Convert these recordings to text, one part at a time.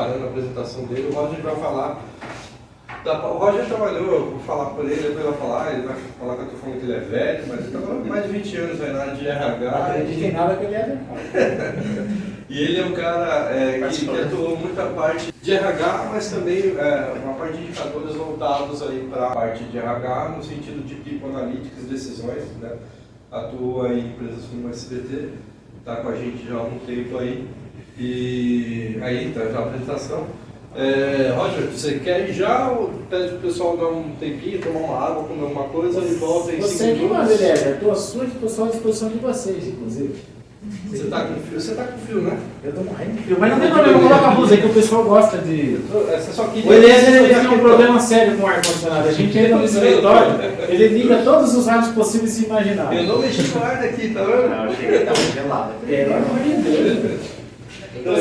trabalhando na apresentação dele. O Roger vai falar. O Roger trabalhou, eu vou falar por ele, depois ele vai falar que eu estou falando que ele é velho, mas ele trabalhou mais de 20 anos aí na área de RH. Não acredito em nada que ele é. E ele é um cara que atuou muita parte de RH, mas também uma parte de indicadores voltados aí para a parte de RH, no sentido de people analytics, decisões, né? Atua em empresas como o SBT, está com a gente já há um tempo aí. E aí, tá já a apresentação. Roger, você quer ir já ou pede pro pessoal dar um tempinho, tomar uma água, comer alguma coisa e volta em 5 minutos? Você que manda, Eliezer, estou à disposição de vocês, inclusive. Você tá com frio? Você tá com frio, né? Eu tô morrendo de frio, mas não tem problema, coloca a blusa aí que o pessoal gosta de... Você só queria... O Eliezer ele tem um problema sério com o ar-condicionado. A gente entra no escritório, ele liga todos os raios possíveis e imagináveis. Eu não mexi no ar daqui, tá vendo? Não, eu cheguei, tava gelado. Pelo amor de Deus. Então,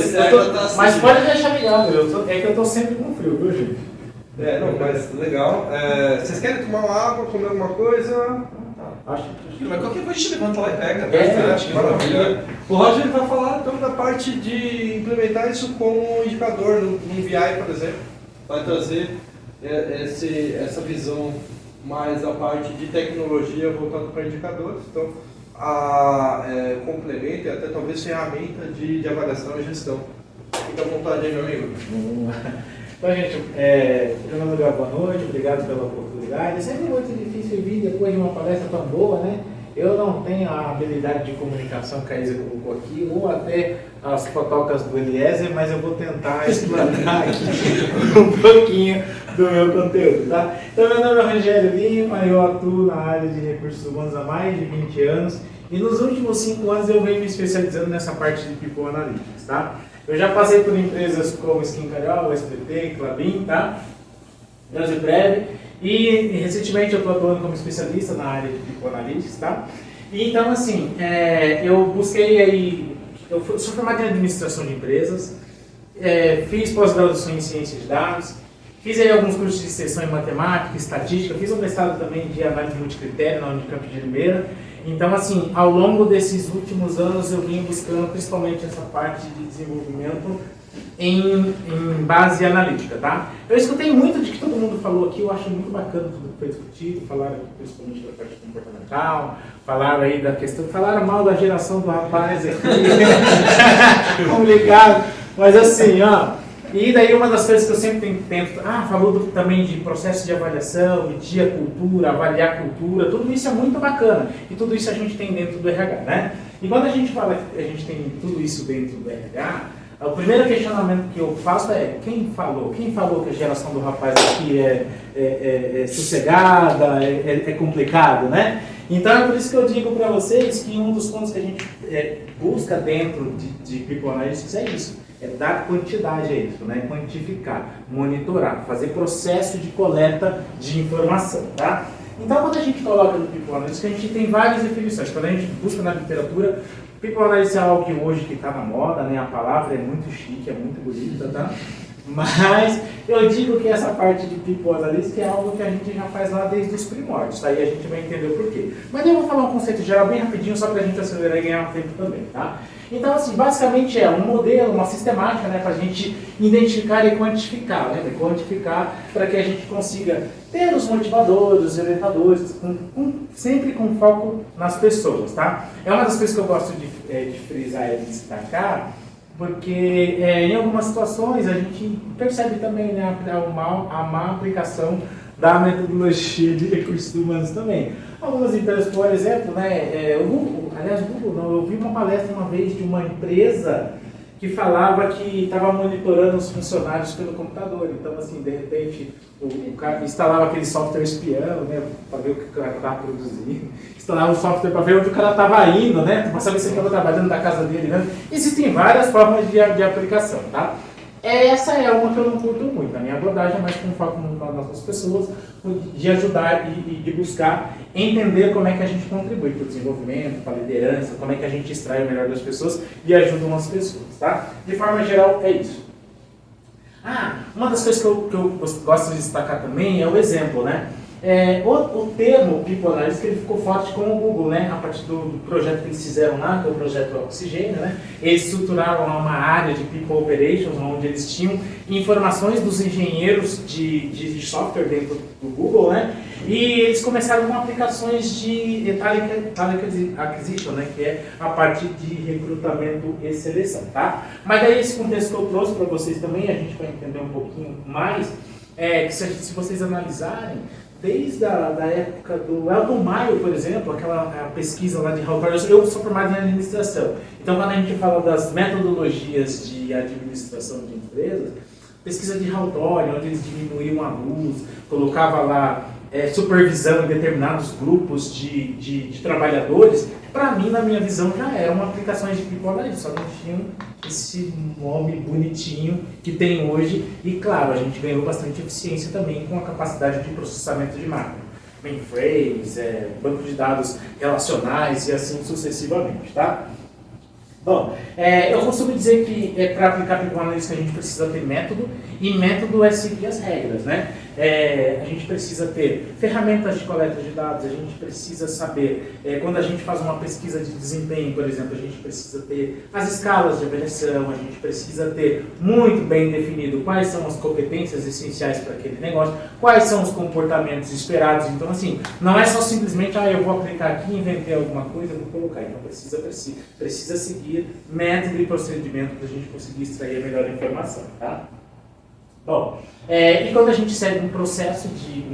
Mas pode deixar ligado, é que eu tô sempre com frio, viu, gente? Não, mas legal. Vocês querem tomar uma água, comer alguma coisa? Acho. Mas qualquer coisa a gente levanta lá e pega. Maravilha. O Roger vai falar então da parte de implementar isso como indicador no VI, por exemplo. Vai trazer essa visão mais a parte de tecnologia voltada para indicadores. Então, complementa e até talvez ferramenta de avaliação e gestão. Fica à vontade aí, meu amigo. Então, gente, primeiro lugar, boa noite, obrigado pela oportunidade. É sempre muito difícil vir depois de uma palestra tão boa, né? Eu não tenho a habilidade de comunicação que a Isa colocou aqui, ou até as fotocas do Eliezer, mas eu vou tentar explanar aqui um pouquinho do meu conteúdo, tá? Então, meu nome é Rogério Lima, eu atuo na área de recursos humanos há mais de 20 anos e nos últimos 5 anos eu venho me especializando nessa parte de People Analytics, tá? Eu já passei por empresas como Skin Carol, SBT, Klabin, tá? Brasil Breve. E recentemente eu estou atuando como especialista na área de People Analytics, tá? E então, assim, eu busquei aí... Eu sou formado em administração de empresas, fiz pós-graduação em ciência de dados, fiz aí alguns cursos de extensão em matemática, estatística, fiz um mestrado também de análise multicritério na Unicamp de Limeira. Então, assim, ao longo desses últimos anos eu vim buscando principalmente essa parte de desenvolvimento em base analítica, tá? Eu escutei muito de que todo mundo falou aqui, eu acho muito bacana tudo que foi discutido, falaram aqui principalmente da parte comportamental, falaram aí da questão, falaram mal da geração do rapaz aqui, complicado, mas assim, ó, e daí uma das coisas que eu sempre tento, falou também de processo de avaliação, medir a cultura, avaliar a cultura, tudo isso é muito bacana, e tudo isso a gente tem dentro do RH, né? E quando a gente fala que a gente tem tudo isso dentro do RH, o primeiro questionamento que eu faço é quem falou que a geração do rapaz aqui é sossegada, é complicado, né? Então é por isso que eu digo para vocês que um dos pontos que a gente busca dentro de People Analytics é isso, é dar quantidade a isso, né? Quantificar, monitorar, fazer processo de coleta de informação, tá? Então quando a gente coloca no People Analytics, a gente tem várias definições, quando a gente busca na literatura, People Analytics é algo que hoje que está na moda, né? A palavra é muito chique, é muito bonita, tá? Mas eu digo que essa parte de People Analytics é algo que a gente já faz lá desde os primórdios, aí a gente vai entender o porquê. Mas eu vou falar um conceito geral bem rapidinho, só para a gente acelerar e ganhar tempo também, tá? Então, assim, basicamente é um modelo, uma sistemática, né, para a gente identificar e quantificar, né? Quantificar para que a gente consiga ter os motivadores, os orientadores, sempre com foco nas pessoas, tá? É uma das coisas que eu gosto de frisar e de destacar, porque em algumas situações a gente percebe também, né, a má aplicação da metodologia de recursos humanos também. Algumas empresas, por exemplo, né, o Google não, eu vi uma palestra uma vez de uma empresa que falava que estava monitorando os funcionários pelo computador. Então, assim, de repente, o cara instalava aquele software espião, né, para ver o que o cara estava produzindo, instalava o software para ver onde o cara estava indo, né, para saber se ele estava trabalhando da casa dele, né. Existem várias formas de aplicação, tá? Essa é uma que eu não curto muito. A minha abordagem é mais com foco nas nossas pessoas, de ajudar e de buscar entender como é que a gente contribui para o desenvolvimento, para a liderança, como é que a gente extrai o melhor das pessoas e ajuda as pessoas, tá? De forma geral, é isso. Uma das coisas que eu gosto de destacar também é o exemplo, né? O termo People Analytics ele ficou forte com o Google, né? A partir do projeto que eles fizeram lá, que é o projeto Oxigênio, né? Eles estruturaram lá uma área de People Operations, onde eles tinham informações dos engenheiros de software dentro do Google, né? E eles começaram com aplicações de Talent Acquisition, né? Que é a parte de recrutamento e seleção, tá? Mas daí esse contexto que eu trouxe para vocês também, a gente vai entender um pouquinho mais, que se vocês analisarem, desde a época do Elton Maio, por exemplo, aquela pesquisa lá de Hawthorne, eu sou formado em administração. Então, quando a gente fala das metodologias de administração de empresas, pesquisa de Hawthorne, onde eles diminuíam a luz, colocava lá supervisão em determinados grupos de trabalhadores, para mim, na minha visão, já eram aplicações de People Analytics, só não tinham esse nome bonitinho que tem hoje. E claro, a gente ganhou bastante eficiência também com a capacidade de processamento de máquina. Mainframes, banco de dados relacionais e assim sucessivamente, tá? Bom, eu costumo dizer que para aplicar People Analytics a gente precisa ter método, e método é seguir as regras, né? A gente precisa ter ferramentas de coleta de dados, a gente precisa saber, quando a gente faz uma pesquisa de desempenho, por exemplo, a gente precisa ter as escalas de avaliação, a gente precisa ter muito bem definido quais são as competências essenciais para aquele negócio, quais são os comportamentos esperados. Então, assim, não é só simplesmente, eu vou aplicar aqui, inventei alguma coisa, vou colocar. Então, precisa seguir método e procedimento para a gente conseguir extrair a melhor informação, tá? Bom, e quando a gente segue um processo de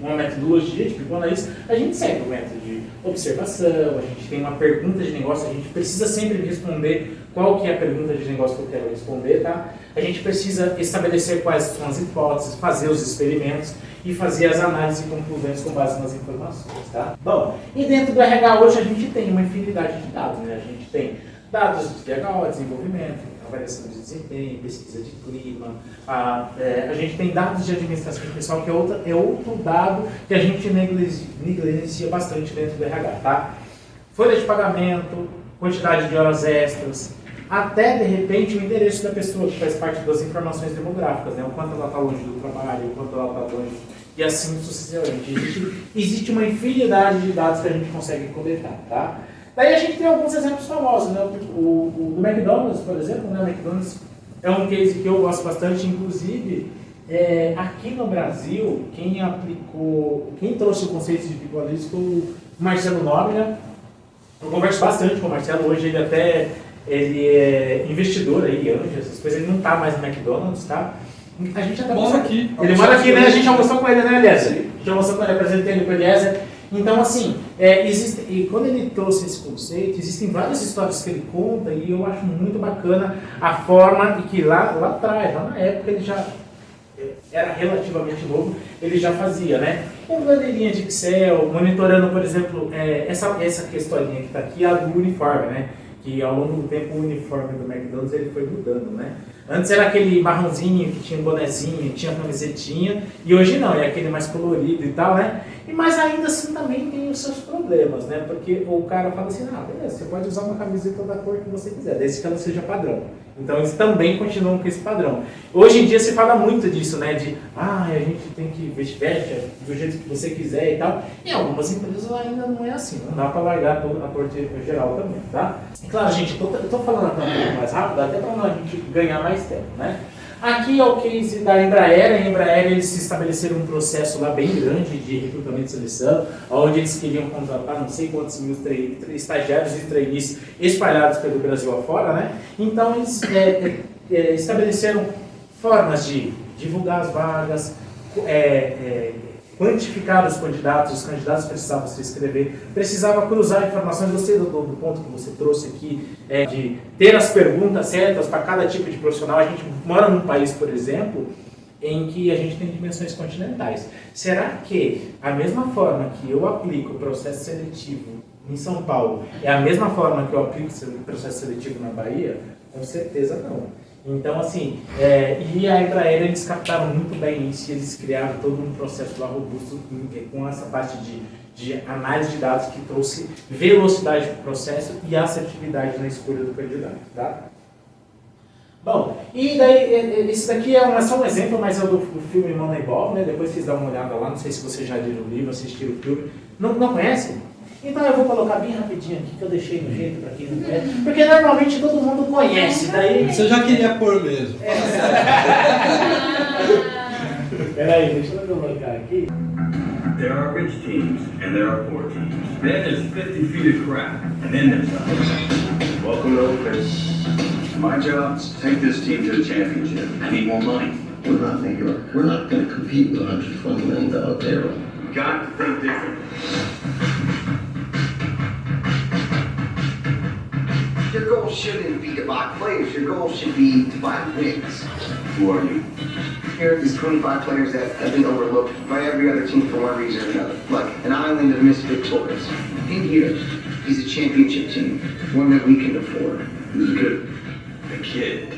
uma metodologia de People Analytics, a gente segue o método de observação, a gente tem uma pergunta de negócio, a gente precisa sempre responder qual que é a pergunta de negócio que eu quero responder, tá? A gente precisa estabelecer quais são as hipóteses, fazer os experimentos e fazer as análises e conclusões com base nas informações, tá? Bom, e dentro do RH hoje a gente tem uma infinidade de dados, né? A gente tem dados de DHO, desenvolvimento, avaliação de desempenho, pesquisa de clima, a gente tem dados de administração pessoal, que é outro dado que a gente negligencia bastante dentro do RH, tá? Folha de pagamento, quantidade de horas extras, até, de repente, o endereço da pessoa, que faz parte das informações demográficas, né? O quanto ela está longe do trabalho, o quanto ela está longe, e assim sucessivamente. Existe uma infinidade de dados que a gente consegue coletar, tá? Daí a gente tem alguns exemplos famosos, né? O do McDonald's, por exemplo, né? O McDonald's é um case que eu gosto bastante, inclusive, aqui no Brasil, quem trouxe o conceito de People Analytics foi o Marcelo Nobre, né? Eu converso bastante com o Marcelo, hoje ele é investidor aí, anjo, essas coisas, ele não está mais no McDonald's, tá? A gente até mora aqui. Ele mora aqui, né? A gente almoçou com ele, né, Eliezer? A gente almoçou com ele, apresentei ele com o Eliezer. Então, assim, e quando ele trouxe esse conceito, existem várias histórias que ele conta e eu acho muito bacana a forma e que lá atrás, lá na época, ele já era relativamente novo, ele já fazia, né? Com planilhinha de Excel, monitorando, por exemplo, essa historinha que está aqui, a do uniforme, né? Que ao longo do tempo o uniforme do McDonald's ele foi mudando, né? Antes era aquele marronzinho que tinha um bonezinho, tinha camisetinha, e hoje não, é aquele mais colorido e tal, né? Mas ainda assim também tem os seus problemas, né? Porque o cara fala assim, beleza, você pode usar uma camiseta da cor que você quiser, desde que ela seja padrão. Então eles também continuam com esse padrão. Hoje em dia se fala muito disso, né? De, a gente tem que vestir do jeito que você quiser e tal. Em algumas empresas ainda não é assim, não dá para largar toda a cor geral também, tá? E claro, gente, eu tô falando até um pouco mais rápido, até para a gente ganhar mais tempo, né? Aqui é o case da Embraer. A Embraer, eles estabeleceram um processo lá bem grande de recrutamento e seleção, onde eles queriam contratar não sei quantos mil estagiários e trainees espalhados pelo Brasil afora, né? Então, eles estabeleceram formas de divulgar as vagas, quantificar os candidatos precisavam se inscrever, precisava cruzar informações. Gostei do ponto que você trouxe aqui, de ter as perguntas certas para cada tipo de profissional. A gente mora num país, por exemplo, em que a gente tem dimensões continentais. Será que a mesma forma que eu aplico o processo seletivo em São Paulo é a mesma forma que eu aplico o processo seletivo na Bahia? Com certeza não. Então, assim, e a Embraer, eles captaram muito bem isso, e eles criaram todo um processo lá robusto com essa parte de análise de dados que trouxe velocidade para o processo e assertividade na escolha do candidato, tá? Bom, e daí, esse daqui é só um exemplo, mas é do filme Moneyball, né? Depois vocês dão uma olhada lá, não sei se vocês já viram o livro, assistiram o filme. Não conhecem? Então eu vou colocar bem rapidinho aqui, que eu deixei no jeito para quem não conhece. Porque normalmente todo mundo conhece, daí... Você já queria pôr mesmo. Peraí, deixa eu colocar aqui. There are rich teams and there are poor teams. Then there's 50 feet of crap, and then there's us. Welcome to Oakland. My job's to take this team to the championship. I need more money. We're not New York. We're not going to compete with a $120 million payroll. We've got to think different. Your goal shouldn't be to buy players. Your goal should be to buy wins. Who are you? Here are these 25 players that have been overlooked by every other team for one reason or another. Like an island of misfit tourists. In here is a championship team, one that we can afford. Who's good? The kid.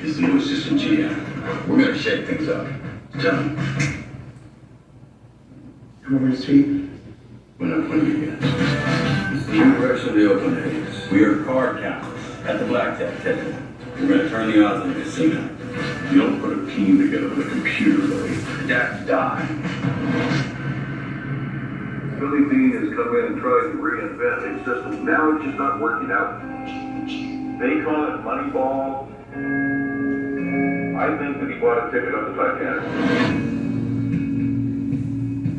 He's the new assistant GM. We're going to shake things up. Tell him. Come over to the street. We're not going to get It's the new direction of the Oakland A's. We are card counters at the blackjack table. We're going to turn the odds in the casino. You don't put a team together with a computer, Billy. Adapt, die. Billy Bean has come in and tried to reinvent a system. Now it's just not working out. They call it Moneyball. I think that he bought a ticket on the Titanic.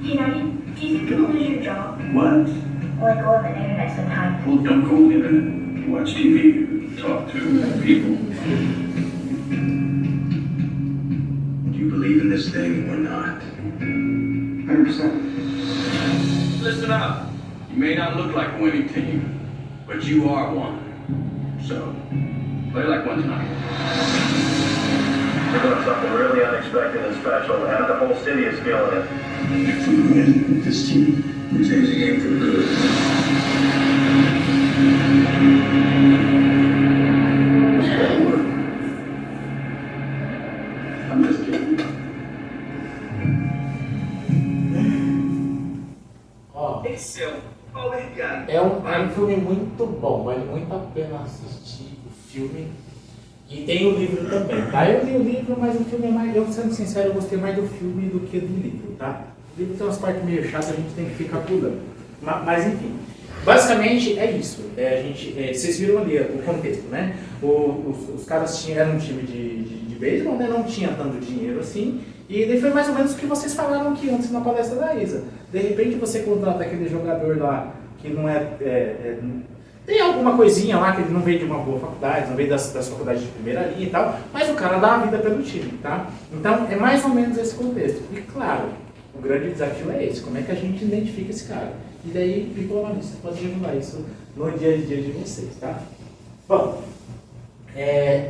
Hey, Daddy, do you think you'll lose your job? What? Like go on the internet sometime? Well, don't go on the internet. Watch TV, talk to people. Do you believe in this thing or not? 100%. Listen up. You may not look like a winning team, but you are one. So, play like one tonight. We're doing something really unexpected and special, and the whole city is feeling it. If we win with this team, we change the game for good. That'll work. I'm just kidding. Ó, Excel. Obrigado. é um filme muito bom, vale muito a pena assistir o filme. E tem o livro também, tá? Eu li o livro, mas o filme é mais... Eu, sendo sincero, eu gostei mais do filme do que do livro, tá? O livro tem umas partes meio chatas, a gente tem que ficar pulando. Mas enfim, basicamente é isso. Vocês viram ali o contexto, né? Os caras eram um time de beisebol, né? Não tinha tanto dinheiro assim. E daí foi mais ou menos o que vocês falaram aqui antes na palestra da Isa. De repente você contrata aquele jogador lá que não tem alguma coisinha lá que ele não veio de uma boa faculdade, não veio das faculdades de primeira linha e tal, mas o cara dá a vida pelo time, tá? Então é mais ou menos esse contexto. E claro, o grande desafio é esse, como é que a gente identifica esse cara? E daí, Piccolo, você pode ajudar isso no dia a dia de vocês, tá? Bom,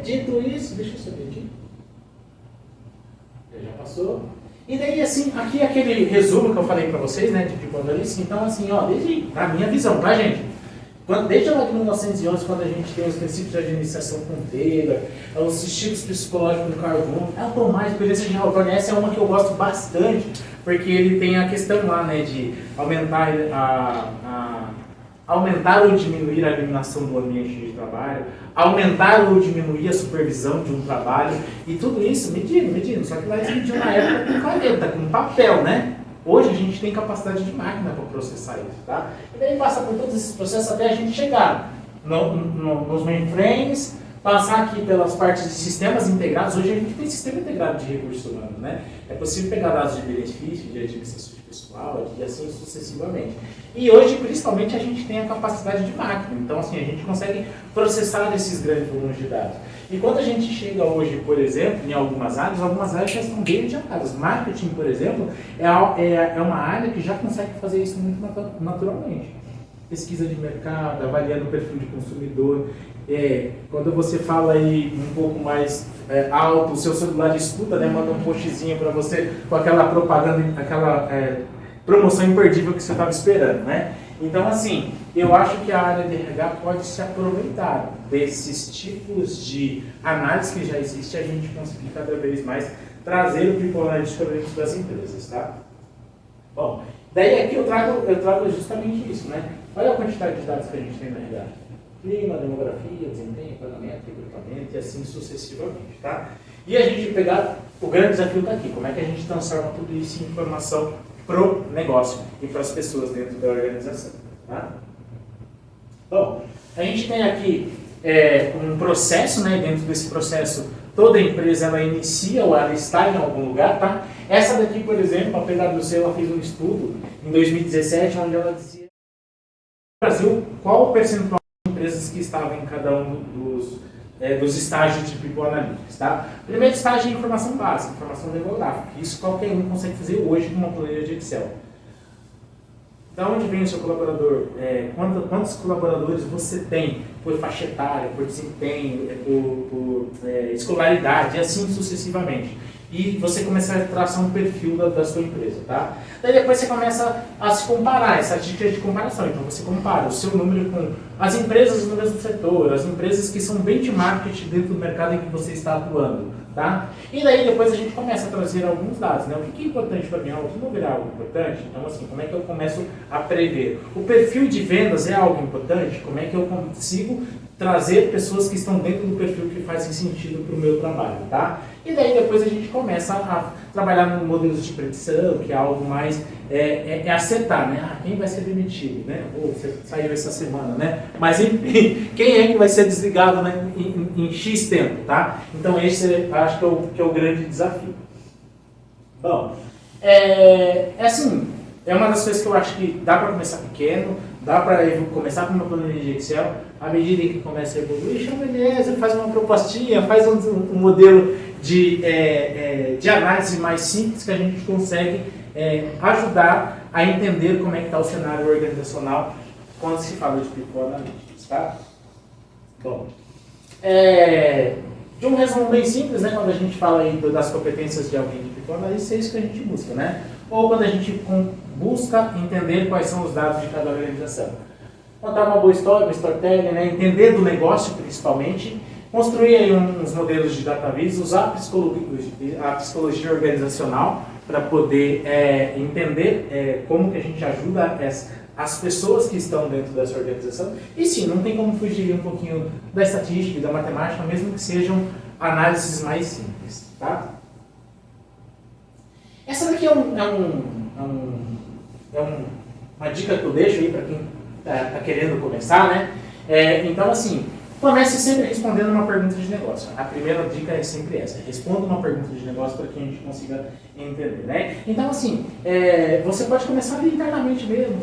dito isso, deixa eu saber aqui. Já passou. E daí, assim, aqui é aquele resumo que eu falei pra vocês, né, de Piccolo Alice. Então, assim, ó, desde a minha visão, tá, gente? Desde lá de 1911, quando a gente tem os princípios de administração ponteira, os estilos psicológicos do Carl Jung, a Tomás, experiência de Hawthorne, essa é uma que eu gosto bastante, porque ele tem a questão lá, né, de aumentar ou diminuir a eliminação do ambiente de trabalho, aumentar ou diminuir a supervisão de um trabalho, e tudo isso medindo, só que lá eles mediam na época com caneta, com papel, né? Hoje a gente tem capacidade de máquina para processar isso, tá? E daí passa por todos esses processos até a gente chegar nos mainframes, passar aqui pelas partes de sistemas integrados. Hoje a gente tem sistema integrado de recursos humanos, né? É possível pegar dados de benefício, de administração de pessoal e assim sucessivamente. E hoje, principalmente, a gente tem a capacidade de máquina. Então, assim, a gente consegue processar esses grandes volumes de dados. E quando a gente chega hoje, por exemplo, em algumas áreas já estão bem adiantadas. Marketing, por exemplo, é uma área que já consegue fazer isso muito naturalmente. Pesquisa de mercado, avaliando o perfil de consumidor. Quando você fala aí um pouco mais alto, o seu celular escuta, né, manda um postzinho para você com aquela propaganda, aquela promoção imperdível que você estava esperando, né? Então, assim, eu acho que a área de RH pode se aproveitar desses tipos de análise que já existe, a gente conseguir cada vez mais trazer o People Analytics para dentro das empresas, tá? Bom, daí aqui eu trago justamente isso, né? Olha a quantidade de dados que a gente tem no RH. clima, demografia, desempenho, pagamento, recrutamento e assim sucessivamente, tá? E a gente pegar, o grande desafio está aqui, como é que a gente transforma tudo isso em informação pro negócio e para as pessoas dentro da organização, tá? Bom, a gente tem aqui um processo, né? Dentro desse processo, toda empresa ela inicia ou ela está em algum lugar, tá? Essa daqui, por exemplo, a PwC, ela fez um estudo em 2017, onde ela dizia no Brasil qual o percentual de empresas que estavam em cada um dos estágios de People Analytics, tá? Primeiro estágio é informação básica, informação demográfica. Isso qualquer um consegue fazer hoje com uma planilha de Excel. Da onde vem o seu colaborador? Quantos colaboradores você tem por faixa etária, por desempenho, por escolaridade, e assim sucessivamente. E você começa a traçar um perfil da sua empresa, tá? Daí depois você começa a se comparar, essa dica de comparação. Então você compara o seu número com as empresas no mesmo setor, as empresas que são benchmark dentro do mercado em que você está atuando, tá? E daí depois a gente começa a trazer alguns dados, né? O que é importante para mim? O número é algo importante? Então assim, como é que eu começo a prever? O perfil de vendas é algo importante? Como é que eu consigo trazer pessoas que estão dentro do perfil que fazem sentido para o meu trabalho, tá? E daí depois a gente começa a trabalhar no modelos de predição, que é algo mais acertar, né? Quem vai ser demitido, né? Ou você saiu essa semana, né? Mas enfim, quem é que vai ser desligado, né, em X tempo, tá? Então esse acho que é o grande desafio. Bom, assim, é uma das coisas que eu acho que dá para começar pequeno, dá para começar com uma planilha de Excel, à medida em que começa a evoluir, chama beleza, faz uma propostinha, faz um modelo de análise mais simples que a gente consegue ajudar a entender como é que está o cenário organizacional quando se fala de People Analytics, tá? Bom, de um resumo bem simples, né, quando a gente fala aí das competências de alguém de People Analytics, é isso que a gente busca, né? Ou quando a gente busca entender quais são os dados de cada organização. Contar uma boa história, um storytelling, né? Entender do negócio principalmente, construir aí uns modelos de data viz, usar a psicologia organizacional para poder entender como que a gente ajuda as pessoas que estão dentro dessa organização. E sim, não tem como fugir um pouquinho da estatística e da matemática, mesmo que sejam análises mais simples, tá? Essa daqui é uma dica que eu deixo aí para quem está querendo começar, né? Então, assim, comece sempre respondendo uma pergunta de negócio. A primeira dica é sempre essa: responda uma pergunta de negócio para que a gente consiga entender, né? Então, assim, você pode começar ali internamente mesmo,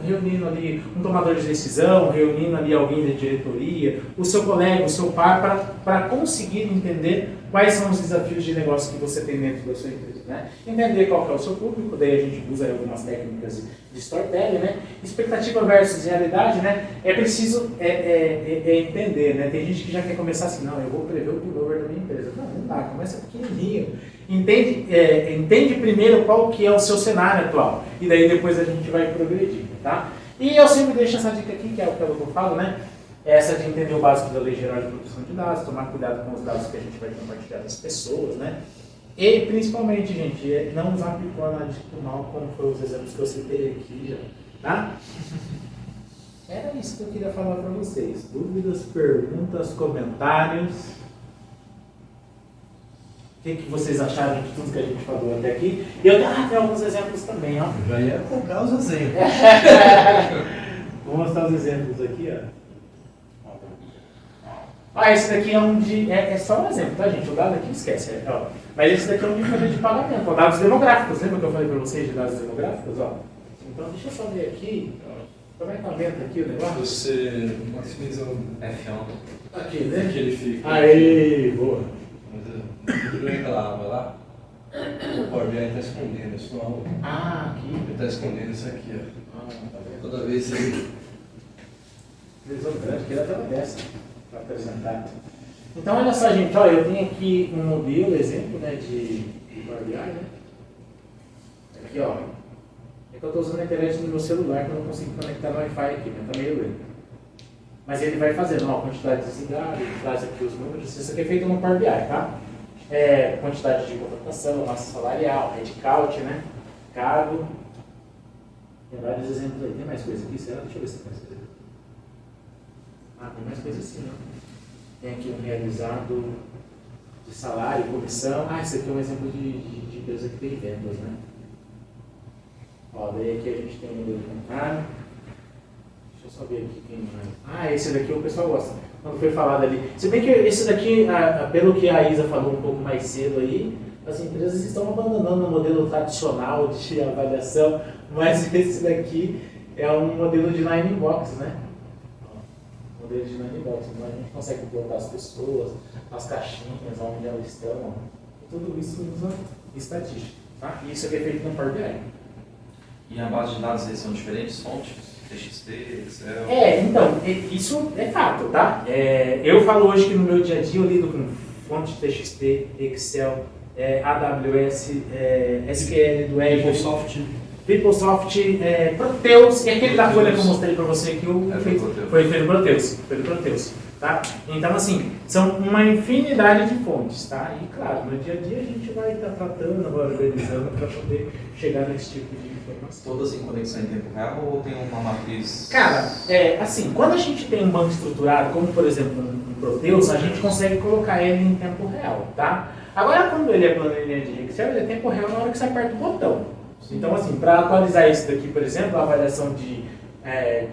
reunindo ali um tomador de decisão, reunindo ali alguém da diretoria, o seu colega, o seu par, para conseguir entender quais são os desafios de negócio que você tem dentro da sua empresa, né? Entender qual que é o seu público, daí a gente usa algumas técnicas de storytelling, né? Expectativa versus realidade, né? É preciso entender, né? Tem gente que já quer começar assim, não, eu vou prever o turnover da minha empresa. Não dá, começa pequenininho. Entende primeiro qual que é o seu cenário atual, e daí depois a gente vai progredindo, tá? E eu sempre deixo essa dica aqui, que é o que eu falo, né? Essa de entender o básico da Lei Geral de Proteção de Dados, tomar cuidado com os dados que a gente vai compartilhar das pessoas, né? E, principalmente, gente, não usar People Analytics mal, como foram os exemplos que eu citei aqui já, tá? Era isso que eu queria falar para vocês. Dúvidas, perguntas, comentários? O que vocês acharam de tudo que a gente falou até aqui? E eu tem alguns exemplos também, ó. Eu já ia colocar os exemplos. Vou mostrar os exemplos aqui, ó. Esse daqui é só um exemplo, tá, gente? O dado aqui esquece, ó. Mas esse daqui é um de folha de pagamento, ó, dados demográficos. Lembra que eu falei para vocês de dados demográficos? Ó? Então, deixa eu só ver aqui. Como é que tá vendo aqui o negócio? Você maximiza o F1. Aqui, né? Aqui ele fica. Aí, boa. Tudo bem que ela vai lá. O Power BI está escondendo isso não. Aqui. Ele está escondendo isso aqui, ó. Tá vendo? Toda vez ele. Televisão grande, que era até uma dessa para apresentar. Então, olha só, gente, ó, eu tenho aqui um modelo, exemplo, né, de Power BI, né? Aqui, ó. É que eu estou usando a internet no meu celular, que eu não consigo conectar no Wi-Fi aqui, mas tá meio lento. Mas ele vai fazendo, ó, quantidade desligada, ele traz aqui os números. Isso aqui é feito no Power BI, tá? Quantidade de contratação, massa salarial, headcount, né? Cargo. Tem vários exemplos aí. Tem mais coisa aqui? Será? Deixa eu ver se tem mais coisa. Ah, tem mais coisa assim, né? Tem aqui um realizado de salário, comissão. Ah, esse aqui é um exemplo de empresa que tem vendas, né? Ó, daí aqui a gente tem um modelo contábil. Deixa eu só ver aqui quem mais. Ah, esse daqui o pessoal gosta. Quando foi falado ali. Se bem que esse daqui, pelo que a Isa falou um pouco mais cedo aí, as empresas estão abandonando o modelo tradicional de avaliação, mas esse daqui é um modelo de line box, né? Ó, modelo de line box, então a gente consegue botar as pessoas, as caixinhas, onde elas estão, ó. Tudo isso usa estatística, tá? E isso aqui é feito no Power BI. E a base de dados eles são diferentes fontes? TXT, Excel? Então, isso é fato, tá? Eu falo hoje que no meu dia a dia eu lido com fonte TXT, Excel, AWS, SQL do Azure, PeopleSoft, Proteus, e aquele da Folha que eu mostrei para você que foi feito pelo Proteus, tá? Então, assim, são uma infinidade de fontes, tá? E, claro, no dia a dia a gente vai estar tratando, vai organizando para poder chegar nesse tipo de informação. Todas em conexão em tempo real ou tem uma matriz? Cara, assim, quando a gente tem um banco estruturado, como por exemplo um Proteus, a gente consegue colocar ele em tempo real, tá? Agora, quando ele é planilha de Excel, ele é tempo real na hora que você aperta o botão. Então, assim, para atualizar isso daqui, por exemplo, a avaliação de...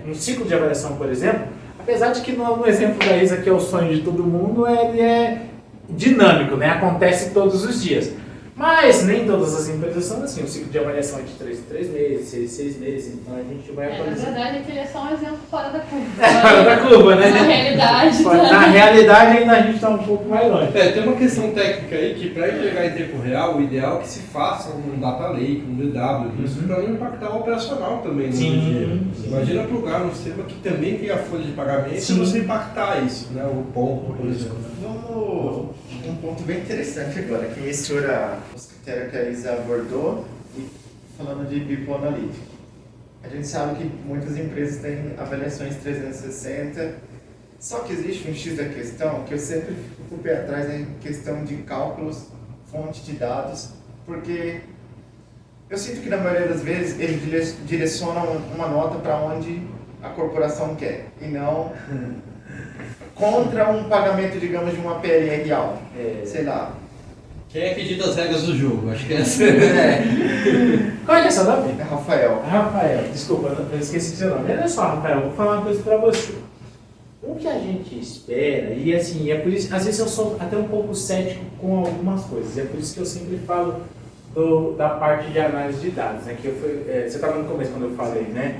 um ciclo de avaliação, por exemplo, apesar de que no exemplo da Isa, que é o sonho de todo mundo, ele é dinâmico, né? Acontece todos os dias. Mas nem todas as empresas são assim. O ciclo de avaliação é de 3 em 3 meses, 6 em 6 meses, então a gente vai atualizar. Na verdade, ele é só um exemplo fora da curva. Fora da curva, né? Na realidade. Na realidade, ainda a gente está um pouco mais longe. Tem uma questão técnica aí que para entregar em tempo real, o ideal é que se faça um data lake, um DW, isso para não impactar o operacional também no dia. Imagina plugar um sistema que também tem a folha de pagamento e você impactar isso, né? O ponto, por exemplo. Um ponto bem interessante agora, que mistura os critérios que a Isa abordou e falando de People Analytics. A gente sabe que muitas empresas têm avaliações 360, só que existe um X da questão que eu sempre fico com o pé atrás em questão de cálculos, fonte de dados, porque eu sinto que na maioria das vezes eles direcionam uma nota para onde a corporação quer e não contra um pagamento, digamos, de uma PLR alta. Sei lá. Quem é que dita as regras do jogo? Acho que essa Qual é que é seu nome? É Rafael. Rafael, desculpa, eu esqueci do seu nome. Olha só, Rafael, vou falar uma coisa pra você. O que a gente espera, e assim, é por isso, às vezes eu sou até um pouco cético com algumas coisas, é por isso que eu sempre falo da parte de análise de dados, né? Que você estava no começo quando eu falei, né?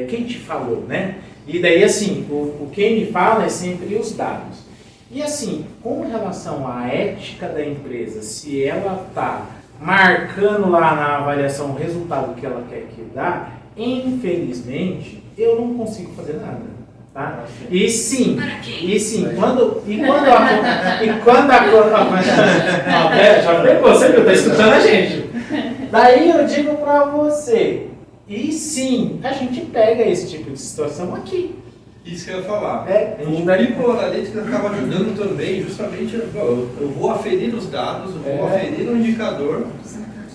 Quem te falou, né? E daí, assim, o quem me fala é sempre os dados. E assim, com relação à ética da empresa, se ela está marcando lá na avaliação o resultado que ela quer que dá, infelizmente, eu não consigo fazer nada. Tá? E sim, quando já pegou, você viu, tá escutando a gente. Daí eu digo pra você, e sim, a gente pega esse tipo de situação aqui. Isso que eu ia falar. O People Analytics acaba ajudando também, justamente, eu vou aferir os dados, eu vou aferir um indicador,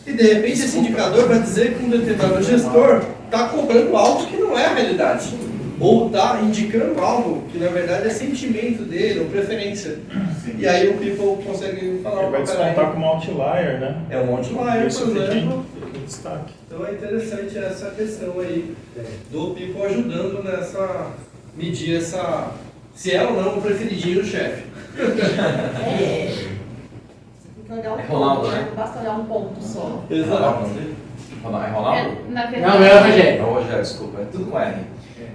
e de repente esse indicador vai dizer que um determinado gestor está cobrando algo que não é a realidade. Ou está indicando algo que na verdade é sentimento dele, ou preferência. E aí o People consegue falar vai descontar como outlier, né? É um outlier, Isso por exemplo. fica em destaque. Então é interessante essa questão aí do People ajudando nessa medir essa se é ou não o preferidinho do chefe. Tem que olhar um Ronaldo, ponto, né? não basta olhar um ponto só. Exato. É Ronaldo? Na Não, verdade, não é o Rogério. É o Rogério, desculpa, é tudo com R.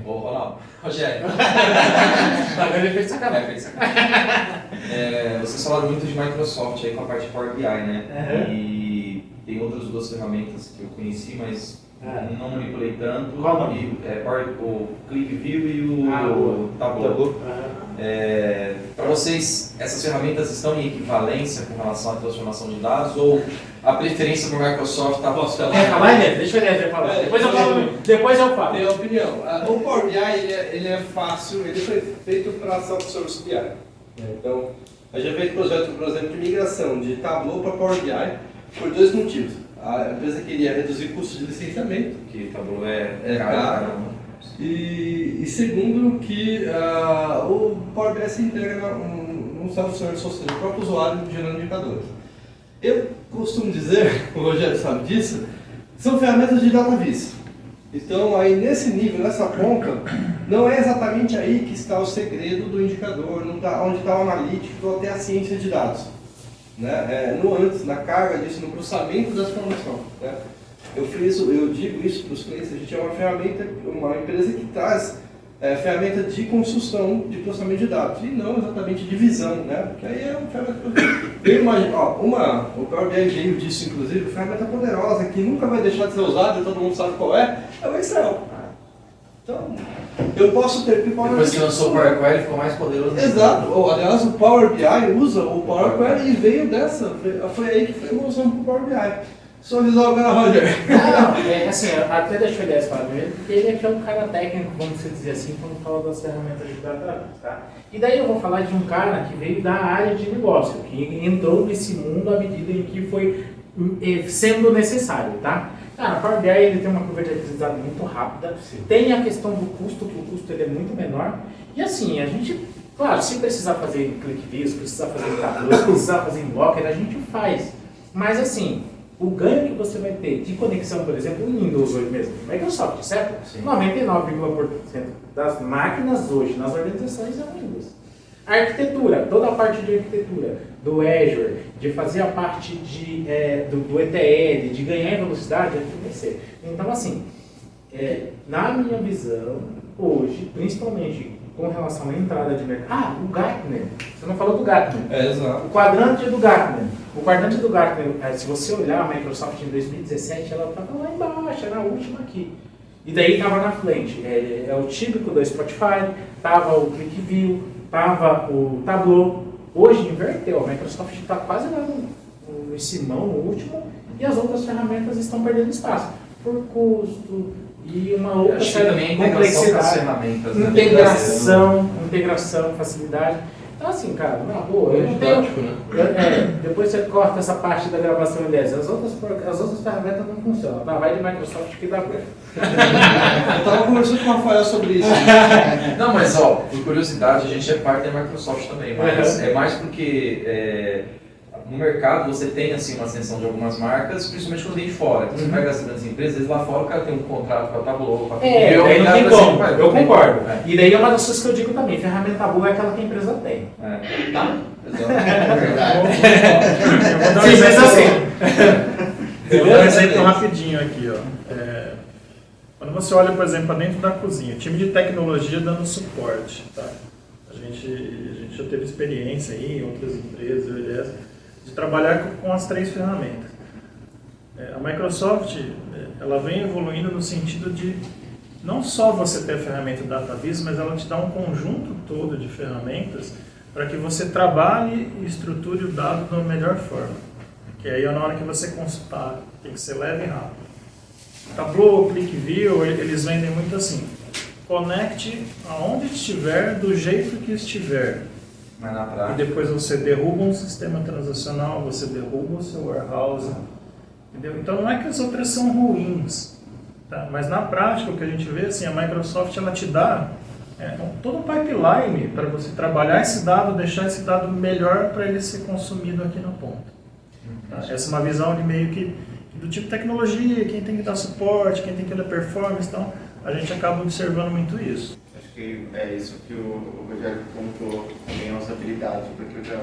Ô Ronaldo. Rogério. Agora ele fez sacanagem. Fez sacanagem. Vocês falaram muito de Microsoft aí com a parte de Power BI, né? E tem outras duas ferramentas que eu conheci, mas não manipulei tanto. Qual o nome? O ClickView e o Tableau. Para vocês, essas ferramentas estão em equivalência com relação à transformação de dados ou a preferência por Microsoft está posta lá? Quer falar, Elias? Deixa o Elias falar. Depois eu falo. Tem a opinião. O Power BI ele é fácil, ele foi feito para self-service BI. Então, a gente fez projeto, por exemplo, de migração de Tableau para Power BI por dois motivos. A empresa queria reduzir custos de licenciamento, Que Tableau é caro. E segundo, que o Power BI se integra num self-service, ou seja, o próprio usuário gerando indicadores. Eu costumo dizer, o Rogério sabe disso, são ferramentas de data vis. Então, aí nesse nível, nessa ponta, não é exatamente aí que está o segredo do indicador, não tá, onde está o analítico ou até a ciência de dados. Né? No antes, na carga disso, no processamento dessa informação. Né? Eu digo isso para os clientes, a gente é uma ferramenta, uma empresa que traz ferramenta de construção de processamento de dados, e não exatamente de visão, né? Porque aí é uma ferramenta que eu imagino, o Power BI veio disso, inclusive, ferramenta poderosa, que nunca vai deixar de ser usada, todo mundo sabe qual é o Excel. Então, eu posso ter... Depois que lançou o Power Query, ficou mais poderoso. Exato. Aliás, o Power BI usa o Power Query e veio dessa. Foi aí que foi a evolução para o Power BI. Sua visão agora, Roger. Não, assim, até deixa eu olhar esse para ele, porque ele aqui é um cara técnico, vamos dizer assim, quando fala das ferramentas de data, tá? E daí eu vou falar de um cara que veio da área de negócio, que entrou nesse mundo à medida em que foi sendo necessário, tá? Cara, o Power BI ele tem uma curva de aprendizado muito rápida, tem a questão do custo, que o custo ele é muito menor, e assim, a gente, claro, se precisar fazer em ClickView, se precisar fazer em Tableau, se precisar fazer em Docker, a gente faz, mas assim, o ganho que você vai ter de conexão, por exemplo, o Windows hoje mesmo, Microsoft, certo? Sim. 99,% das máquinas hoje nas organizações é o Windows. A arquitetura, toda a parte de arquitetura, do Azure, de fazer a parte do ETL, de ganhar em velocidade, é tudo PC. Então, assim, na minha visão, hoje, principalmente com relação à entrada de mercado... o Gartner, você não falou do Gartner. Exato. O quadrante do Gartner. O quadrante do Gartner, se você olhar a Microsoft em 2017, ela estava lá embaixo, era a última aqui. E daí estava na frente. É o típico do Spotify, estava o ClickView, estava o Tableau. Hoje inverteu, a Microsoft está quase lá no cimão, no último, e as outras ferramentas estão perdendo espaço. Por custo e uma outra complexidade. Integração, facilidade. Então assim, cara, na boa, eu não tenho... depois você corta essa parte da gravação em 10. As outras ferramentas não funcionam. Tá? Vai de Microsoft que dá bem. Eu estava conversando com o Rafael sobre isso. Não, mas por curiosidade, a gente é parte da Microsoft também, mas é mais porque no mercado você tem assim, uma ascensão de algumas marcas, principalmente quando vem de fora. Então você pega as grandes empresas, lá fora o cara tem um contrato com a Tableau, com a daí não tem como, eu concordo. E daí é uma das coisas que eu digo também, ferramenta boa é aquela que a empresa tem. Tá? Eu vou dar um exemplo rapidinho aqui, ó. Quando você olha, por exemplo, para dentro da cozinha, time de tecnologia dando suporte, tá? A gente já teve experiência aí em outras empresas, de trabalhar com as 3 ferramentas. A Microsoft, ela vem evoluindo no sentido de não só você ter a ferramenta DataVis, mas ela te dá um conjunto todo de ferramentas para que você trabalhe e estruture o dado da melhor forma. Que aí na hora que você consultar, tem que ser leve e rápido. Tableau, ClickView, eles vendem muito assim. Conecte aonde estiver, do jeito que estiver. Mas na prática... E depois você derruba um sistema transacional, você derruba o seu warehouse. Entendeu? Então não é que as outras são ruins, tá? Mas na prática o que a gente vê, assim, a Microsoft ela te dá todo um pipeline para você trabalhar esse dado, deixar esse dado melhor para ele ser consumido aqui na ponta. Tá? Essa é uma visão de meio que do tipo tecnologia, quem tem que dar suporte, quem tem que dar performance, então a gente acaba observando muito isso. Acho que é isso que o Rogério contou também, a usabilidade, porque eu já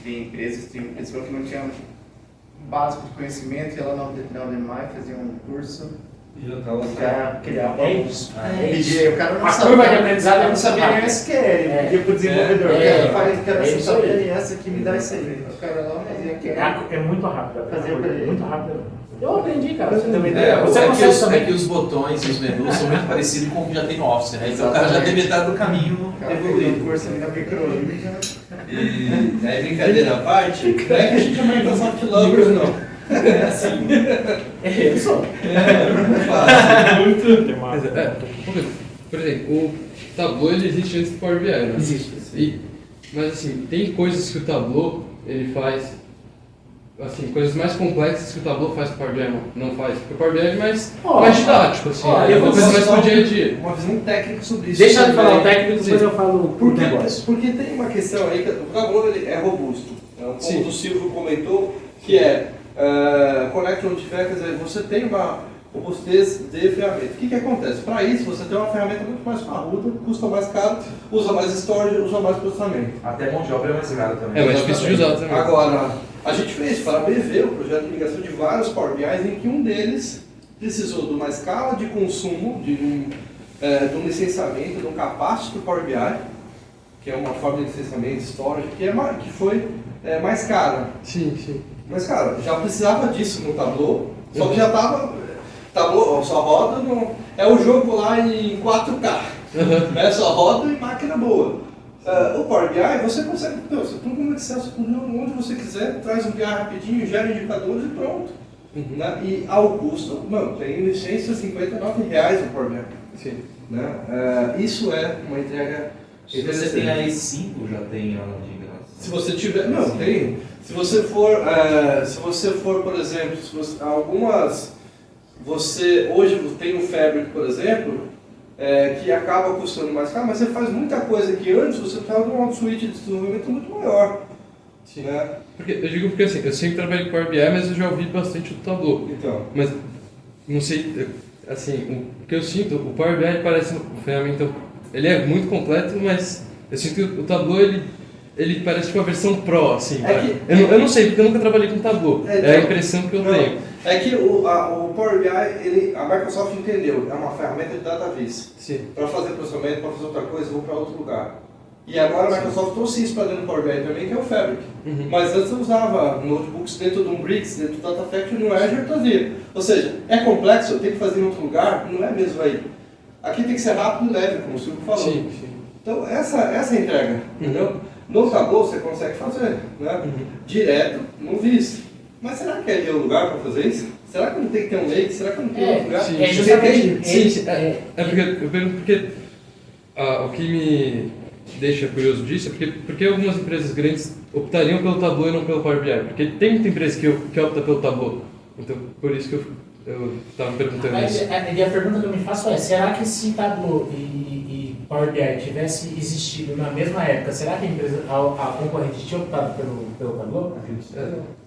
vi empresas que não tinham um básico de conhecimento e ela na Udemy fazia um curso e já criava isso. o cara não a sabia, curva de aprendizado não sabia nem o SQL, ele pedia pro desenvolvedor, quero essa essa aqui, me dá isso aí. O cara lá fazia aquilo. É muito rápido, muito rápido. Eu aprendi, cara. Você também é que os botões e os menus são muito parecidos com o que já tem no Office, né? Então o cara já tem metade do caminho evoluído. Curso ali na micro. E aí, brincadeira à parte, não é que a gente é Microsoft Lovers, não. É assim. É isso. Muito fácil. Por exemplo, o Tableau ele existe antes do Power BI, né? Existe. Mas assim, tem coisas que o Tableau ele faz assim, coisas mais complexas que o Tableau faz que o Power BI não faz? Porque o Power BI é mais didático, assim, é uma coisa mais pro dia a dia. Uma visão técnica sobre isso. Deixa eu falar o técnico, depois eu falo o Porque negócio. Porque tem uma questão aí que o Tableau ele é robusto. Um Sim. ponto o Silvio comentou que conecte onde tiver, quer dizer, você tem uma robustez de ferramenta. O que acontece? Para isso, você tem uma ferramenta muito mais parruda, custa mais caro, usa mais storage, usa mais processamento. Até mão de obra é mais caro também. É mais difícil de usar também. Agora, a gente fez para a BV o projeto de migração de vários Power BIs, em que um deles precisou de uma escala de consumo, de um licenciamento, de um capacity do Power BI, que é uma forma de licenciamento, storage, que foi mais cara. Sim, sim. Mas, cara, já precisava disso no Tableau, só que já estava... Tableau só roda é o jogo lá em 4K, só roda em máquina boa. O Power BI, você consegue, você põe como Excel, você põe onde você quiser, traz um BI rapidinho, gera indicadores e pronto. Né? E ao custo, tem licença R$ 59,00 no Power BI. Sim. Né? Isso é uma entrega. Se você tem a E5, já tem a de graça. Se você tiver. Não, tem. Se você for, por exemplo, hoje tem o Fabric, por exemplo, que acaba custando mais caro, mas você faz muita coisa que antes você precisava de uma suíte de desenvolvimento muito maior. Sim. Né? Eu digo porque assim, eu sempre trabalhei com Power BI, mas eu já ouvi bastante do Tableau. Então. Mas, não sei, assim, o que eu sinto, o Power BI parece uma ferramenta, ele é muito completo, mas eu sinto que o Tableau, ele parece tipo a versão Pro, assim. Eu não sei, porque eu nunca trabalhei com Tableau, é a impressão que eu tenho. É que o Power BI, a Microsoft entendeu, é uma ferramenta de database. Para fazer processamento, para fazer outra coisa, eu vou para outro lugar. E agora a Microsoft trouxe isso para dentro do Power BI também, que é o Fabric. Mas antes eu usava notebooks dentro de um Bricks, dentro do Data Factory, no Azure trazia. Ou seja, é complexo, eu tenho que fazer em outro lugar, não é mesmo aí. Aqui tem que ser rápido e leve, como o Silvio falou. Sim. Então essa é a entrega, entendeu? No Tableau você consegue fazer, né? Direto no visto. Mas será que é o lugar para fazer isso? Será que não tem que ter um lake? Será que não tem outro lugar? É justamente. Porque eu pergunto porque o que me deixa curioso disso é porque algumas empresas grandes optariam pelo Tableau e não pelo Power BI. Porque tem muita empresa que opta pelo Tableau. Então, por isso que eu estava perguntando isso. E a pergunta que eu me faço é, será que se Tableau e Power BI tivesse existido na mesma época, será que a concorrente tinha optado pelo Tableau?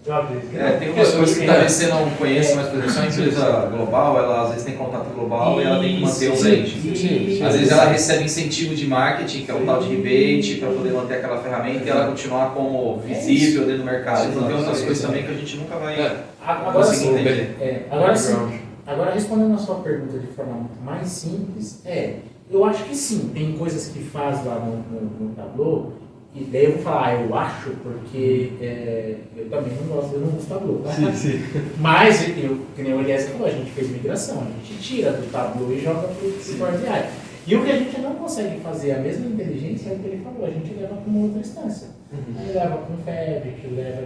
Eu acredito que não. Tem umas coisas que talvez você não conheça, mas por exemplo, se é uma empresa global, ela às vezes tem contato global e ela tem que manter o brand. Às vezes ela recebe incentivo de marketing, que é o tal de rebate, para poder manter aquela ferramenta e ela continuar como visível dentro do mercado. Então tem outras coisas também que a gente nunca vai conseguir entender. Agora respondendo a sua pergunta de forma mais simples, eu acho que sim, tem coisas que faz lá no Tableau, e daí eu vou falar, eu acho, porque eu também não gosto do Tableau, tá? Sim. Mas, que nem o Elias falou, a gente fez migração, a gente tira do Tableau e joga para o Power BI. E o que a gente não consegue fazer, a mesma inteligência, é o que ele falou, a gente leva para uma outra instância. Aí leva para um Fabric, leva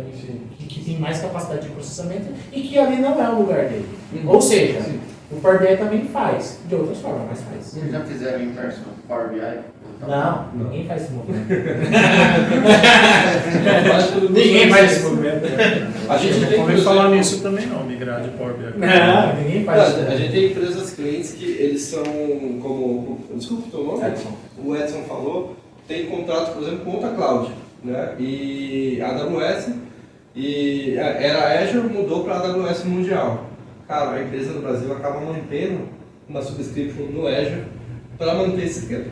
que tem mais capacidade de processamento e que ali não é o lugar dele. Ou seja, o Power BI também faz, de outras formas, mas faz. Vocês já fizeram inverso no Power BI? Não, ninguém faz esse movimento. Ninguém faz esse movimento. A gente tem que falar nisso também não, migrar de Power BI. Não, ninguém faz isso. A gente tem empresas clientes que eles são como... Desculpa o teu nome? O Edson falou, tem contrato, por exemplo, com outra cloud. Né? E a AWS, era Azure, mudou para a AWS Mundial. Cara, a empresa no Brasil acaba mantendo uma subscription no Azure para manter esse esquema.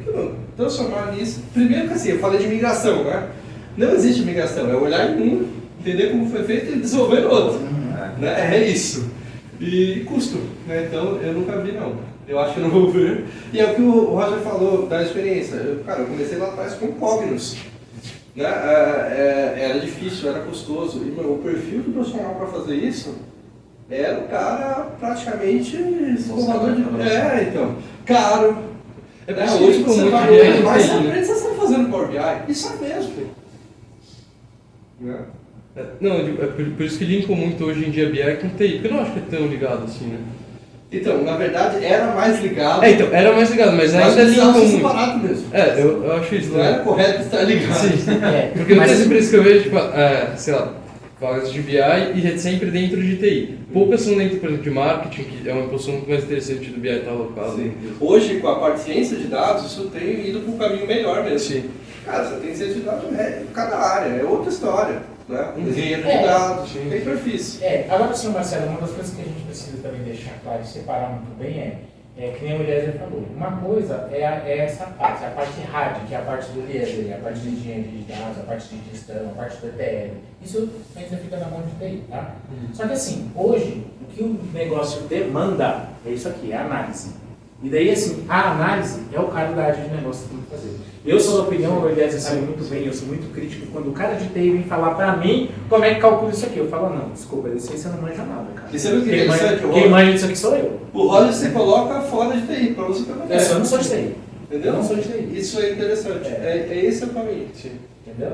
Transformar nisso. Primeiro que assim, eu falei de migração, né? Não existe migração, é olhar em um, entender como foi feito e desenvolver no outro. Né? É isso. E custo, né? Então eu nunca vi não. Eu acho que eu não vou ver. E é o que o Roger falou da experiência. Eu comecei lá atrás com Cognos. Né? Era difícil, era custoso. E o perfil do profissional para fazer isso era o cara praticamente escovador de... então, caro. Hoje você vai ver, mas você está fazendo Power BI. Isso é mesmo. Né? Não, por isso que linkam muito hoje em dia BI com TI, porque eu não acho que é tão ligado assim, né? Então, na verdade, era mais ligado. Então, era mais ligado, mas ainda linkam muito. Separado mesmo. Eu acho isso. Não era correto estar ligado. Sim. Porque muitas empresas que eu vejo, tipo, sei lá, vagas de BI e sempre dentro de TI. Poucas são dentro, por exemplo, de marketing, que é uma posição muito mais interessante do BI estar alocado. Hoje, com a parte de ciência de dados, isso tem ido para um caminho melhor mesmo. Sim. Cara, você tem ciência de dados, cada área, é outra história. Né? Engenheiro de dados, tem perfis. Agora sim, Marcelo, uma das coisas que a gente precisa também deixar claro e separar muito bem que nem o Eliezer falou. Uma coisa é essa parte, a parte hard, que é a parte do Eliezer, a parte de engenharia de dados, a parte de gestão, a parte do ETL. Isso ainda fica na mão de TI, tá? Só que assim, hoje, o que o negócio demanda é isso aqui, é a análise. E daí, assim, a análise é o cara da área de negócio que tem que fazer. Eu sou da opinião, o Eliezer sabe muito bem, eu sou muito crítico, quando o cara de TI vem falar pra mim como é que calcula isso aqui. Eu falo, não, desculpa, você não manja nada, cara. E você viu que interessante? Quem manja disso aqui sou eu. O Roger você coloca fora de TI, pra você também. Eu não sou de TI. Entendeu? Eu não sou de TI. Isso é interessante. É esse o caminho. Entendeu?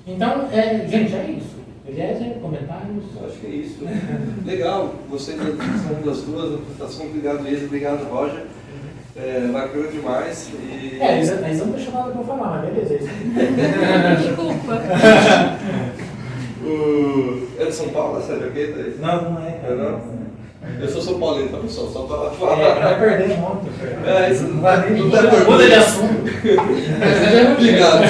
Então, gente, é isso. Eliezer, comentários? Acho que é isso. Legal, gostei da discussão das duas apresentações. Obrigado, Eliezer. Obrigado, Roger. Bacana demais. Eles não deixam nada pra eu falar, mas beleza. Desculpa. É de São Paulo essa jaqueta aí? Não é. Não? Eu sou São Paulino, tá, pessoal? Só pra falar. Vai perder ontem. Isso não muda de assunto. Obrigado.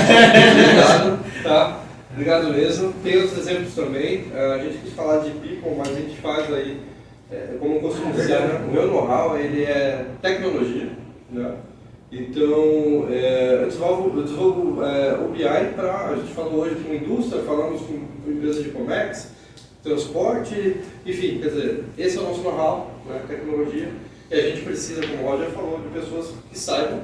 Tá? Obrigado mesmo. Tem outros exemplos também. A gente quis falar de people, mas a gente faz aí, como eu costumo dizer, né? O meu know-how ele é tecnologia. Né? Então, eu desenvolvo o BI para, a gente falou hoje com indústria, falamos com empresas de comércio, transporte, enfim, quer dizer, esse é o nosso know-how, né? Tecnologia, e a gente precisa, como o Roger falou, de pessoas que saibam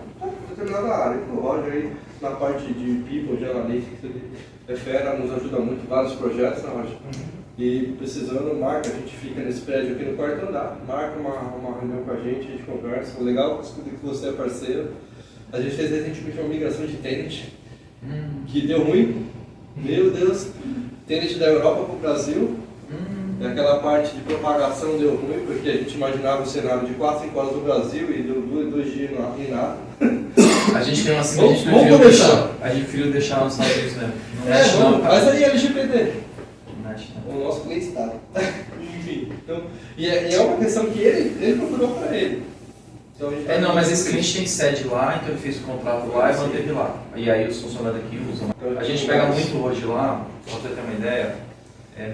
determinada área. O Roger aí, na parte de people, de analytics, ele é fera, nos ajuda muito em vários projetos, né, Roger? E precisando, marca, a gente fica nesse prédio aqui no quarto andar, marca uma reunião com a gente conversa. O legal é que você é parceiro. A gente fez recentemente uma migração de Tenet, que deu ruim. Meu Deus, Tenet da Europa para o Brasil. Aquela parte de propagação deu ruim, porque a gente imaginava o cenário de 4, 5 horas no Brasil e deu 2 dias em nada. A gente tem uma assim, a gente preferiu deixar nos Estados Unidos mesmo. Mas aí LGPD. O nosso cliente está. Enfim, então, e é uma questão que ele procurou para ele. Então, não, mas esse cliente tem sede lá, então ele fez o contrato lá e manteve lá. E aí os funcionários aqui usam. A gente pega muito hoje lá, para você ter uma ideia,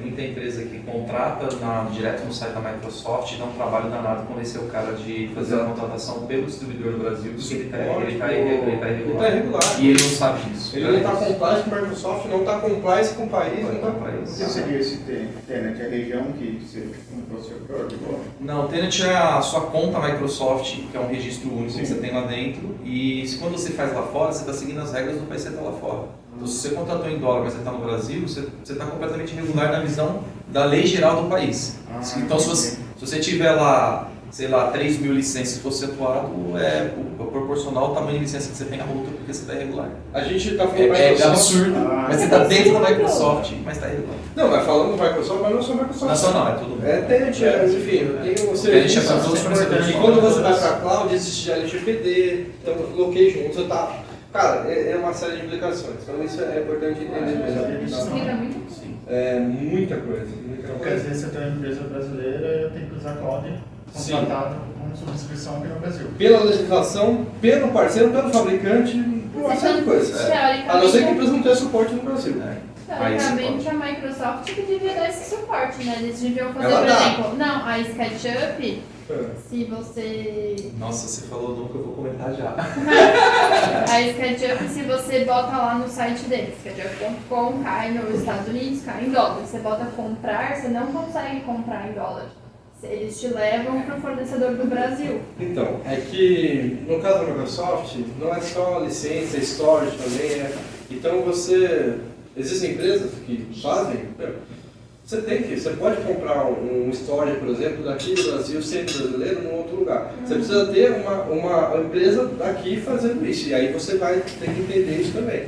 muita empresa que contrata direto no site da Microsoft e dá um trabalho danado convencer o cara de fazer a contratação pelo distribuidor do Brasil, porque ele está irregular. E ele não sabe disso. Ele não está compliance com a Microsoft, não está compliance com o país, não está compliance. O que seria esse Tenet? A região que você comprou seu código? Não, o Tenet é a sua conta Microsoft, que é um registro único que você tem lá dentro, e quando você faz lá fora, você está seguindo as regras do país que você está lá fora. Então, se você contratou em dólar, mas você está no Brasil, você está completamente irregular na visão da lei geral do país. Então, se você tiver lá, sei lá, 3 mil licenças e fosse atuado, é proporcional ao tamanho de licença que você tem na multa, porque você está irregular. A gente está falando Microsoft. É absurdo, mas você está dentro da Microsoft, mas está irregular. Não, mas falando do Microsoft, mas não só Microsoft. Nacional, é tudo. Tenet, enfim, tem o serviço. E quando você vai para a cloud, existe LGPD, então, location, onde você está. Cara, é uma série de implicações, então isso é importante entender mesmo. Explica muito? Sim. Muita coisa. Porque às vezes você tem uma empresa brasileira e eu tenho que usar a cloud contratada com subscrição aqui no Brasil. Pela legislação, pelo parceiro, pelo fabricante, uma série de coisas. A não ser que a empresa não tenha suporte no Brasil. Teoricamente, a Microsoft que devia dar esse suporte, né? Eles deviam fazer, por exemplo, a SketchUp, se você... Nossa, você falou nunca, eu vou comentar já. A SketchUp, se você bota lá no site deles, sketchup.com, cai nos Estados Unidos, cai em dólar. Você bota comprar, você não consegue comprar em dólar. Eles te levam para o fornecedor do Brasil. Então, é que no caso da Microsoft, não é só licença, storage também, Então existem empresas que fazem, você pode comprar um storage, por exemplo, daqui do Brasil, sendo brasileiro, num outro lugar. Você precisa ter uma empresa daqui fazendo isso, e aí você vai ter que entender isso também.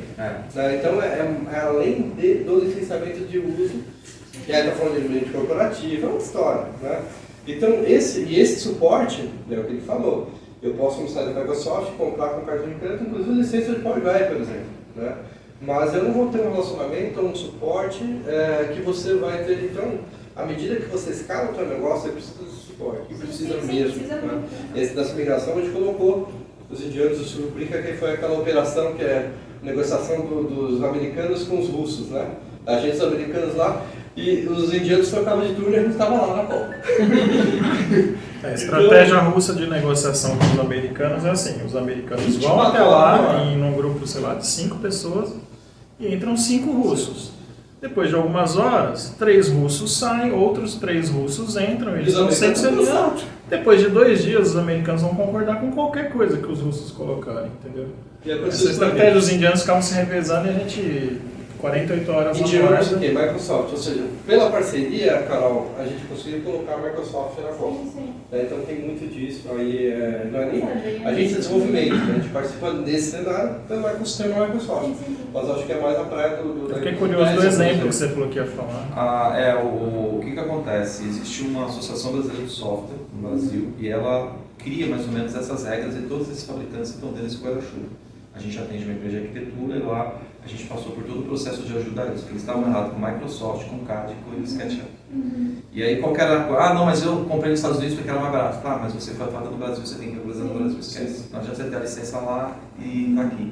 Então, é além do licenciamento de uso, e aí está falando de ambiente corporativo, é uma história, né? Então, esse suporte, é o que ele falou. Eu posso no site da Microsoft comprar com cartão de crédito, inclusive licença de Power BI, por exemplo, né? mas eu não vou ter um relacionamento, um suporte que você vai ter. Então, à medida que você escala o seu negócio, você precisa de suporte, e precisa mesmo. Precisa Né? muito. Esse dessa migração a gente colocou os indianos, o Silvio brinca que foi aquela operação que é negociação dos americanos com os russos, né? Agentes americanos lá, e os indianos trocavam de turno e a gente estava lá na Copa. A estratégia russa de negociação com os americanos é assim, os americanos vão até lá em um grupo, sei lá, de 5 pessoas e entram 5 russos. Depois de algumas horas, 3 russos saem, outros 3 russos entram, eles estão sempre sendo. Depois de 2 dias, os americanos vão concordar com qualquer coisa que os russos colocarem, entendeu? Essa estratégia, os indianos ficavam se revezando e a gente 48 horas indianos o quê? Microsoft, ou seja, pela parceria, Carol, a gente conseguiu colocar a Microsoft na Copa. Então tem muito disso, aí não é nem a gente é desenvolvimento, né? A gente participa desse cenário pelo ecossistema Microsoft, mas acho que é mais a praia do Eu fiquei curioso do exemplo que você falou que ia falar. O que acontece? Existe uma Associação Brasileira de Software no Brasil e ela cria mais ou menos essas regras e todos esses fabricantes estão dentro desse guarda-chuva. A gente atende uma empresa de arquitetura e lá a gente passou por todo o processo de ajudar eles, porque eles estavam errados com Microsoft, com CAD e com SketchUp. E aí qualquer não, mas eu comprei nos Estados Unidos porque era mais barato. Tá, mas você foi atuado no Brasil, você tem que fazer no Brasil, esquece. Não adianta você ter a licença lá e tá aqui.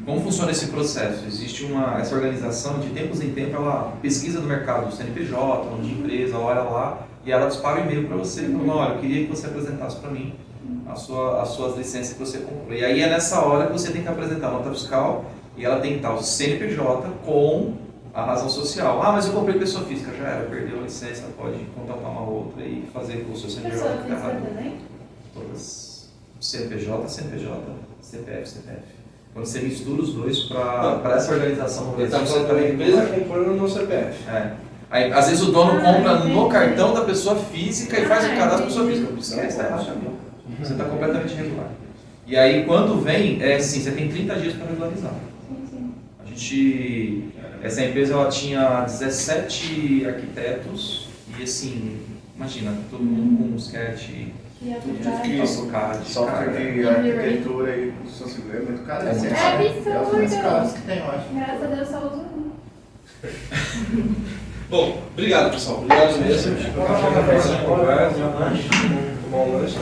Como funciona esse processo? Existe essa organização, de tempos em tempo, ela pesquisa do mercado, do CNPJ, nome de empresa, olha lá, e ela dispara um e-mail para você, falando, olha, eu queria que você apresentasse para mim as suas licenças que você comprou. E aí é nessa hora que você tem que apresentar a nota fiscal, e ela tem que estar o CNPJ com a razão social. Ah, mas eu comprei pessoa física, já era, perdeu a licença, pode contratar uma outra e fazer com o seu CNPJ. Pessoa física também? Todas. CNPJ, CPF. Quando você mistura os dois para essa organização. Então você também empresa comprando no CPF. Aí, às vezes o dono compra no cartão da pessoa física e faz o cadastro da pessoa física. Esquece, tá errado. Você está completamente irregular. E aí quando vem, assim, você tem 30 dias para regularizar. Essa empresa ela tinha 17 arquitetos e assim, imagina, todo mundo com um sketch, AutoCAD, software de arquitetura e construção civil é muito caro. É absurdo. É os mais caros que tem, eu acho. Graças a Deus só uso um. Bom, obrigado pessoal, obrigado mesmo. Tomar um lanche,